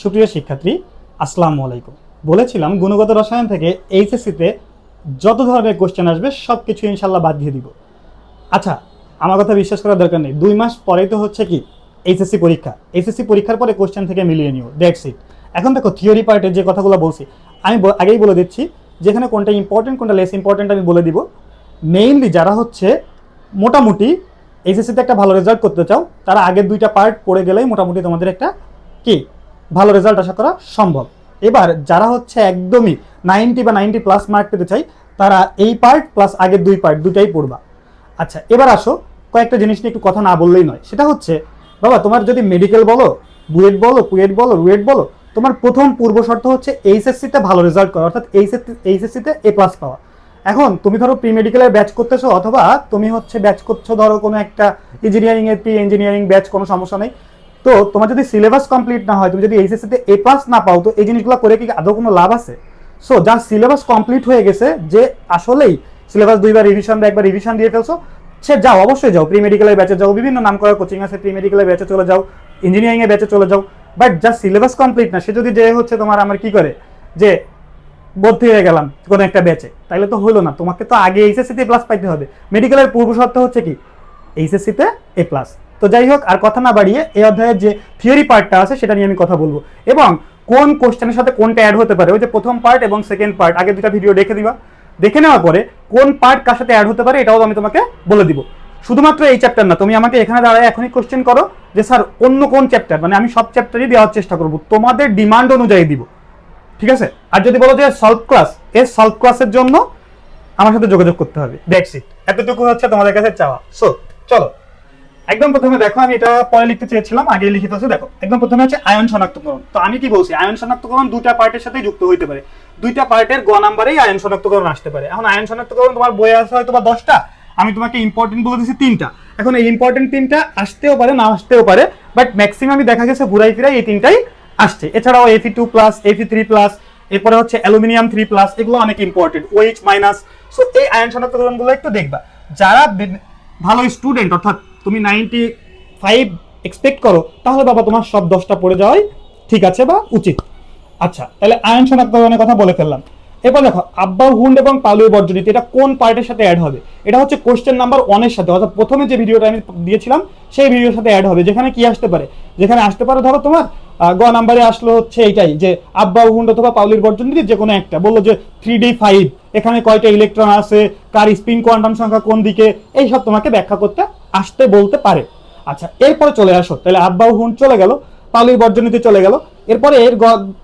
সুপ্রিয় শিক্ষার্থী, আসসালামু আলাইকুম। বলেছিলাম গুণগত রসায়ন থেকে এইচএসসিতে যত ধরনের কোশ্চেন আসবে সব কিছু ইনশাল্লাহ বাদ দিয়ে দিব। আচ্ছা, আমার কথা বিশ্বাস করার দরকার নেই, 2 মাস পরেই তো হচ্ছে কি এইচএসসি পরীক্ষা। এইচএসসি পরীক্ষার পরে কোশ্চেন থেকে মিলিয়ে নিও, দ্যাটস ইট। এখন দেখো থিওরি পার্টে যে কথাগুলো বলছি আমি আগেই বলে দিচ্ছি, যেখানে কোনটা ইম্পর্টেন্ট কোনটা লেস ইম্পর্টেন্ট আমি বলে দিব। মেইনলি যারা হচ্ছে মোটামুটি এইচএসসিতে একটা ভালো রেজাল্ট করতে চাও, তারা আগের 2টা পার্ট পড়ে গেলেই মোটামুটি তোমাদের একটা কি ভালো রেজাল্ট আশা করা সম্ভব। এবার যারা হচ্ছে একদমই 90 বা 90+ মার্ক পেতে চাই, তারা এই পার্ট প্লাস আগের 2 পার্ট দুটাই পড়বা। আচ্ছা, এবার আসো কয়েকটা জিনিস নিয়ে একটু কথা না বললেই নয়। সেটা হচ্ছে, বাবা তোমার যদি মেডিকেল বলো, বুয়েট বলো, কুয়েট বলো, রুয়েট বলো, তোমার প্রথম পূর্ব শর্ত হচ্ছে এইচএসসিতে ভালো রেজাল্ট করা, অর্থাৎ এইচএসসিতে A+ পাওয়া। এখন তুমি ধরো প্রি মেডিকেলের ব্যাচ করতেছো, অথবা তুমি হচ্ছে ব্যাচ করছো ধরো কোনো একটা ইঞ্জিনিয়ারিং এর প্রি ইঞ্জিনিয়ারিং ব্যাচ, কোনো সমস্যা নেই। তো তোমার যদি সিলেবাস কমপ্লিট না হয়, তুমি যদি এইচএসসিতে A+ না পাও, তো এই জিনিসগুলো করে কি আদৌ কোনো লাভ আছে? সো যার সিলেবাস কমপ্লিট হয়ে গেছে, যে আসলেই সিলেবাস 2বার রিভিশন বা একবার রিভিশন দিয়ে ফেলছো, সে যাও, অবশ্যই যাও, প্রি মেডিকেলের ব্যাচে যাও, বিভিন্ন নাম করা কোচিং আছে, প্রি মেডিকেলের ব্যাচে চলে যাও, ইঞ্জিনিয়ারিং এর ব্যাচে চলে যাও। বাট যার সিলেবাস কমপ্লিট না, সে যদি যে হচ্ছে তোমার আমার কি করে যে ভর্তি হয়ে গেলাম কোনো একটা ব্যাচে, তাইলে তো হলো না। তোমাকে তো আগে এইচএসসিতে A+ পাইতে হবে। মেডিকেলের পূর্ব শর্ত হচ্ছে কি এইচএসসিতে A+। তো যাই হোক, আর কথা না বাড়িয়ে এই অধ্যায়ের যে থিওরি পার্টটা আছে সেটা নিয়ে আমি কথা বলবো, এবং কোন কোশ্চেনের সাথে কোনটা অ্যাড হতে পারে। ওই যে প্রথম পার্ট এবং সেকেন্ড পার্ট, আগে 2টা ভিডিও দেখে দিবা, দেখে নেওয়ার পরে কোন পার্ট কার সাথে অ্যাড হতে পারে এটাও আমি তোমাকে বলে দিব। শুধুমাত্র এই চ্যাপ্টার না, তুমি আমাকে এখানে দাঁড়ায় এখনই কোশ্চেন করো যে স্যার অন্য কোন চ্যাপ্টার, মানে আমি সব চ্যাপ্টারই দেওয়ার চেষ্টা করব, তোমাদের ডিমান্ড অনুযায়ী দিব, ঠিক আছে? আর যদি বলো যে সলভ ক্লাস, এই সলভ ক্লাসের জন্য আমার সাথে যোগাযোগ করতে হবে, দ্যাটস ইট। এতটুকু হচ্ছে তোমাদের কাছে চাওয়া। সো চলো একদম প্রথমে দেখো, আমি এটা পরে লিখতে চেয়েছিলাম, আগে লিখিত আছে। দেখো একদম প্রথমে হচ্ছে আয়ন শনাক্তকরণ। তো আমি কি বলছি, আয়ন শনাক্তকরণ 2টা পার্টের সাথে যুক্ত হইতে পারে, 2টা পার্টের গ নাম্বারেই আয়ন শনাক্তকরণ আসতে পারে। এখন আয়ন শনাক্তকরণ তোমার বইয়ে আছে হয়তো বা 10টা, আমি তোমাকে ইম্পর্টেন্ট বলে দিচ্ছি 3টা। এখন এই ইম্পর্টেন্ট 3টা আসতেও পারে, না আসতেও পারে, বাট ম্যাক্সিমামই দেখা গেছে ঘুরাই ফিরাই এই 3টাই আসছে। এছাড়াও Fe2+, Fe3+, এরপরে হচ্ছে অ্যালুমিনিয়াম 3+, এগুলো অনেক ইম্পর্টেন্ট, OH-। সো এই আয়ন শনাক্তকরণগুলো একটু দেখবা। যারা ভালো স্টুডেন্ট, অর্থাৎ তুমি 95 এক্সপেক্ট করো, তাহলে বাবা তোমার সব 10টা পড়ে যাওয়াই ঠিক আছে বা উচিত। আচ্ছা, তাহলে আয়ন শনাক্তকরণের কথা বলে ফেললাম। এরপর দেখো আব্বাহুন্ড এবং পালুয় বর্জনীতি, এটা কোন পার্টের সাথে অ্যাড হবে? এটা হচ্ছে কোশ্চেন নাম্বার 1 এর সাথে, অর্থাৎ প্রথমে যে ভিডিওটা আমি দিয়েছিলাম সেই ভিডিওর সাথে অ্যাড হবে। যেখানে কি আসতে পারে, যেখানে আসতে পারে ধরো তোমার গ নাম্বারে আসলো হচ্ছে এইটাই, যে আব্বাহুন্ড অথবা পাউলির বর্জনীতি যে কোনো একটা, বললো যে 3D5 এখানে কয়টা ইলেকট্রন আছে, কার স্পিন কোয়ান্টাম সংখ্যা কোন দিকে, এই সব তোমাকে ব্যাখ্যা করতে আসতে বলতে পারে। আচ্ছা, এরপরে চলে আসো, তাহলে আব্বাহুন্ড চলে গেল, পাউলির বর্জনীতি চলে গেল। এরপরে এর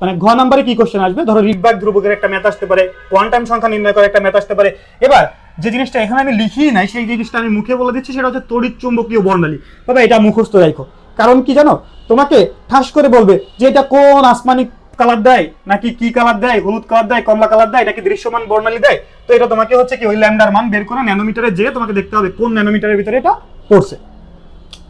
মানে ঘ নাম্বারে কি কোশ্চেন আসবে? ধরো রিডবার্গ ধ্রুবকের একটা ম্যাথ আসতে পারে, কোয়ান্টাম সংখ্যা নির্ণয় করে একটা ম্যাথ আসতে পারে। এবার যে জিনিসটা এখানে আমি লিখি নাই, সেই জিনিসটা আমি মুখে বলে দিচ্ছি, সেটা হচ্ছে তড়িৎ চুম্বকীয় বর্ণালী। তবে এটা মুখস্থ রাখো, কারণ কি জানো, তোমাকে ঠাস করে বলবে যে এটা কোন আসমানি কালার দেয়, নাকি কি কালার দেয়, হলুদ কালার দেয়, কমলা কালার দেয়, নাকি দৃশ্যমান বর্ণালী দেয়। তো এটা তোমাকে হচ্ছে কি ওই ল্যামডার মান বের করে ন্যানোমিটারে যেয়ে তোমাকে দেখতে হবে কোন ন্যানোমিটারের ভিতরে এটা পড়ছে।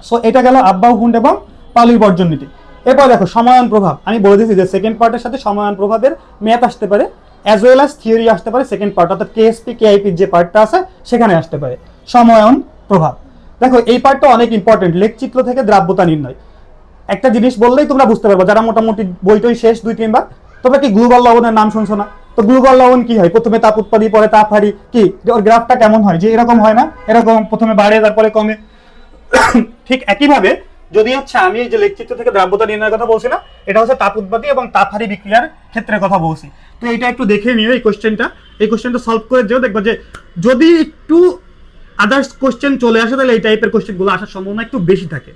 সো এটা গেল আব্বাহুন্ড এবং পাউলির বর্জনীতি। এরপর দেখো সমায়ন প্রভাব, আমি বলে দিয়েছি যে সেকেন্ড পার্টের সাথে সমায়ন প্রভাবের ম্যাথ আসতে পারে, অ্যাজ ওয়েল অ্যাজ থিওরি আসতে পারে। সেকেন্ড পার্ট অর্থাৎ কেএসপি কেআইপি যে পার্টটা আছে সেখানে আসতে পারে সমায়ন প্রভাব। দেখো এই পার্টটা অনেক ইম্পর্টেন্ট, লেখচিত্র থেকে দ্রাব্যতা নির্ণয়। একটা জিনিস বললেই তোমরা বুঝতে পারবে, যারা মোটামুটি বইটই শেষ 2-3 বার, তোমরা কি গ্লোবাল লবণের নাম শুনছো না? তো গ্লোবাল লবণ কি হয়? প্রথমে তাপ উৎপাদী, পরে তাপ হারি, কি ওর গ্রাফটা কেমন হয়, যে এরকম হয় না, এরকম প্রথমে বাড়ে তারপরে কমে। ঠিক একইভাবে যদি হচ্ছে আমি এই যে লেখচিত্র থেকে দ্রাব্যতা নির্ণয়ের কথা বলছি না, এটা হচ্ছে তাপ উৎপাদী এবং তাপহারী বিক্রিয়ার ক্ষেত্রে কথা বলছি। তো এটা একটু দেখে নিও, এই কোশ্চেনটা সলভ করে যেও, দেখবা যে যদি একটু আদার্স কোশ্চেন চলে আসে, তাহলে এই টাইপের কোশ্চেনগুলো আসার সম্ভাবনা একটু বেশি থাকে।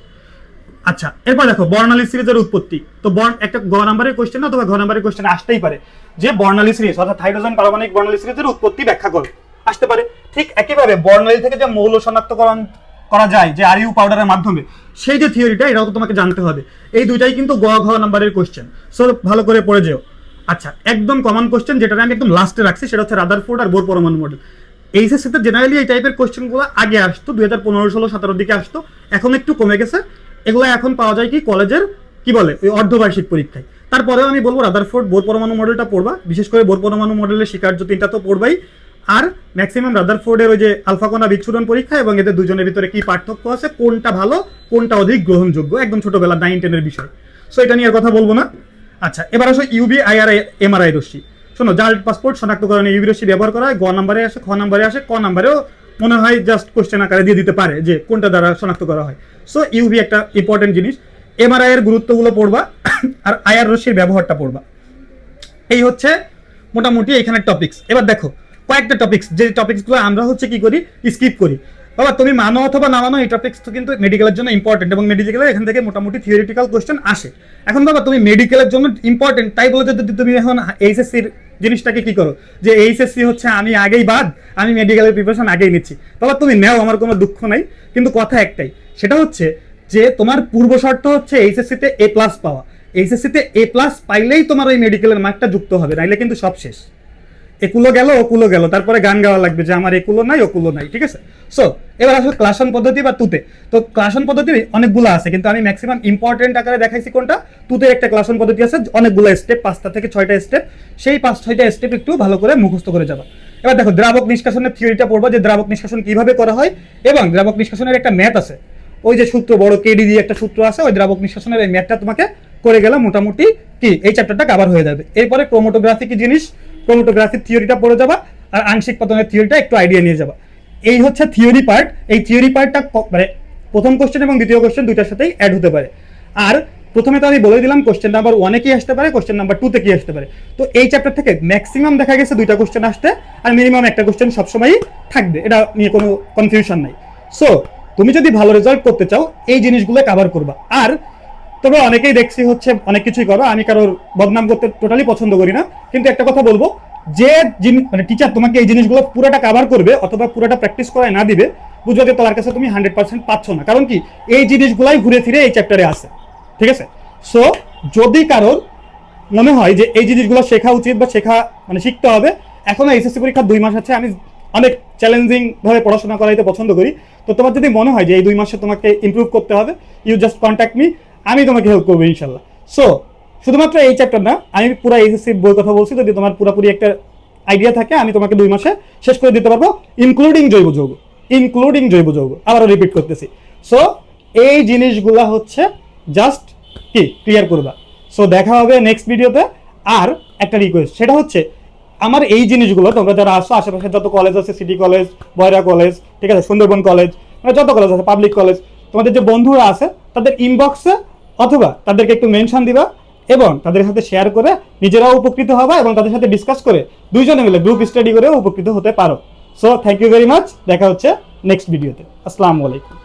আচ্ছা, এরপর দেখো বর্ণালী সিরিজের উৎপত্তি। তো একটা গ নাম্বারের কোশ্চেন না, অথবা ঘ নাম্বারের কোশ্চেন আসতেই পারে যে বর্ণালী সিরিজ অর্থাৎ হাইড্রোজেন পারমাণবিক বর্ণালী সিরিজের উৎপত্তি ব্যাখ্যা করো, আসতে পারে। ঠিক একইভাবে বর্ণালী থেকে যে মৌল শনাক্তকরণ করা যায় যে আরইউ পাউডারের মাধ্যমে, সেই যে থিওরিটা, এটাও তো তোমাকে জানতে হবে। এই দুইটাই কিন্তু গ ঘ নাম্বারের কোশ্চেন, সো ভালো করে পড়ে যেও। আচ্ছা, একদম কমন কোশ্চেন যেটা আমি একদম লাস্টে রাখছি, সেটা হচ্ছে রাদারফোর্ড আর বোর পরমাণু মডেল। এইচএসসিতে জেনারেলি এই টাইপের কোশ্চেনগুলো আগে আসতো, 2015-16-17 দিকে আসতো, এখন একটু কমে গেছে। এগুলো এখন পাওয়া যায় কি কলেজের কি বলে ওই অর্ধবার্ষিক পরীক্ষায়। তারপরেও আমি বলবো রাদারফোর্ড বোর পরমাণু মডেলটা পড়বা, বিশেষ করে বোর পরমাণু মডেলের স্বীকার্য 3টা তো পড়বাই। আর ম্যাক্সিমাম রাদারফোর্ডের ওই যে আলফা কণা বিচ্ছুরণ পরীক্ষা এবং এদের দুজনের ভিতরে কি পার্থক্য আছে, কোনটা ভালো কোনটা অধিক গ্রহণযোগ্য, একদম ছোটবেলা 9-10 এর বিষয়। সো এটা নিয়ে আর কথা বলবো না। আচ্ছা, এবার আসো ইউবি আইআর এমআরআই রশ্মি। শোনো, জাল পাসপোর্ট শনাক্তকরণে ইউবি রশ্মি ব্যবহার করা হয়। গ নাম্বারে আসে, খ নাম্বারে আসে, ক নাম্বারেও মনে হয় জাস্ট কোশ্চেন আকারে দিয়ে দিতে পারে যে কোনটা দ্বারা শনাক্ত করা হয়। সো ইউবি একটা ইম্পর্টেন্ট জিনিস। এমআরআই এর গুরুত্বগুলো পড়বা আর আইআর রশ্মির ব্যবহারটা পড়বা। এই হচ্ছে মোটামুটি এখানে টপিকস। এবার দেখো কয়েকটা টপিকস, যে টপিকসগুলো আমরা হচ্ছে কি করি, স্কিপ করি। বাবা তুমি মানো অথবা না মানো, এই টপিকস তো কিন্তু মেডিকেলের জন্য ইম্পর্টেন্ট, এবং মেডিকেলে এখান থেকে মোটামুটি থিওরিটিক্যাল কোশ্চেন আসে। এখন বাবা তুমি মেডিকেলের জন্য ইম্পর্টেন্ট তাই বলে যদি তুমি এখন এইচএসসির জিনিসটাকে কি করো যে এইচএসসি হচ্ছে আমি আগেই বাদ, আমি মেডিকেলের প্রিপারেশন আগেই নিচ্ছি, বাবা তুমি নাও, আমার কোনো দুঃখ নাই। কিন্তু কথা একটাই, সেটা হচ্ছে যে তোমার পূর্ব শর্ত হচ্ছে এইচএসসিতে এ প্লাস পাওয়া। এইচএসসিতে এ প্লাস পাইলেই তোমার ওই মেডিকেলের মার্কটা যুক্ত হবে, নাইলে কিন্তু সব শেষ। একুলো গেল ওকুলো গেল, তারপরে গান গাওয়া লাগবে যে আমার একুলো নাই ওকুলো নাই, ঠিক আছে? সো এবার আসলে ক্লাসন পদ্ধতি বা তুতে। তো ক্লাসন পদ্ধতি অনেকগুলো আছে, কিন্তু আমি ম্যাক্সিমাম ইম্পর্টেন্ট আকারে দেখাইছি কোনটা। তুতের একটা ক্লাসন পদ্ধতি আছে, অনেকগুলো স্টেপ, 5টা থেকে 6টা স্টেপ। সেই 5-6টা স্টেপ একটু ভালো করে মুখস্থ করে যাবা। এবার দেখো দ্রাবক নিষ্কাশনের থিওরিটা পড়বো, যে দ্রাবক নিষ্কাশন কিভাবে করা হয়, এবং দ্রাবক নিষ্কাশনের একটা ম্যাথ আছে, ওই যে সূত্র বড় কেডি দিয়ে একটা সূত্র আছে, ওই দ্রাবক নিষ্কাশনের এই ম্যাথটা তোমাকে করে গেলে মোটামুটি কি এই চ্যাপ্টারটা কভার হয়ে যাবে। এরপরে ক্রোমাটোগ্রাফি কি জিনিস, ক্রোমাটোগ্রাফির থিওরিটা পড়ে যাবা, আর আংশিক পতনের থিওরিটা একটু আইডিয়া নিয়ে যাবা। এই হচ্ছে থিওরি পার্ট। এই থিওরি পার্টটা মানে প্রথম কোশ্চেন এবং দ্বিতীয় কোশ্চেন দুইটার সাথেই অ্যাড হতে পারে। আর প্রথমে তো আমি বলে দিলাম কোশ্চেন নাম্বার 1-এ কি আসতে পারে, কোশ্চেন নাম্বার 2-তে কি আসতে পারে। তো এই চ্যাপ্টার থেকে ম্যাক্সিমাম দেখা গেছে 2টা কোশ্চেন আসতে, আর মিনিমাম একটা কোশ্চেন সবসময়ই থাকবে, এটা নিয়ে কোনো কনফিউশন নাই। সো তুমি যদি ভালো রেজাল্ট করতে চাও এই জিনিসগুলো কভার করবা। আর তবে অনেকেই দেখছি হচ্ছে অনেক কিছুই করো, আমি কারোর বদনাম করতে টোটালি পছন্দ করি না, কিন্তু একটা কথা বলবো, যে মানে টিচার তোমাকে এই জিনিসগুলো পুরোটা কভার করবে অথবা পুরোটা প্র্যাকটিস করায় না দিবে, বুঝবে যে তোমার কাছে তুমি 100% পাচ্ছ না। কারণ কি, এই জিনিসগুলাই ঘুরে ফিরে এই চ্যাপ্টারে আছে, ঠিক আছে? সো যদি কারোর মনে হয় যে এই জিনিসগুলো শেখা উচিত বা মানে শিখতে হবে, এখনো এসএসসি পরীক্ষার 2 মাস আছে, আমি অনেক চ্যালেঞ্জিং ভাবে পড়াশোনা করাইতে পছন্দ করি। তো তোমার যদি মনে হয় যে এই 2 মাসে তোমাকে ইমপ্রুভ করতে হবে, ইউ জাস্ট কন্ট্যাক্ট মি, আমি তোমাকে হেল্প করবো ইনশাল্লাহ। সো শুধুমাত্র এই চ্যাপ্টার না, আমি পুরো এইচএসসির বই কথা বলছি, যদি তোমার পুরোপুরি একটা আইডিয়া থাকে আমি তোমাকে 2 মাসে শেষ করে দিতে পারবো, ইনক্লুডিং জৈব যৌগ, ইনক্লুডিং জৈব যৌগ। আবারও রিপিট করতেছি। সো এই জিনিসগুলা হচ্ছে জাস্ট কি ক্লিয়ার করবা। সো দেখা হবে নেক্সট ভিডিওতে। আর একটা রিকোয়েস্ট, সেটা হচ্ছে আমার এই জিনিসগুলো তোমরা যারা আসো, আশেপাশে যত কলেজ আছে, সিটি কলেজ, বয়রা কলেজ, ঠিক আছে, সুন্দরবন কলেজ, মানে যত কলেজ আছে, পাবলিক কলেজ, তোমাদের যে বন্ধুরা আছে তাদের ইনবক্সে অথবা তাদেরকে একটু মেনশন দিবা, এবং তাদের সাথে শেয়ার করে নিজেরাও উপকৃত হবা, এবং তাদের সাথে ডিসকাস করে দুইজনে মিলে গ্রুপ স্টাডি করে উপকৃত হতে পারো। So thank you very much, দেখা হচ্ছে নেক্সট ভিডিওতে। আসসালামু আলাইকুম।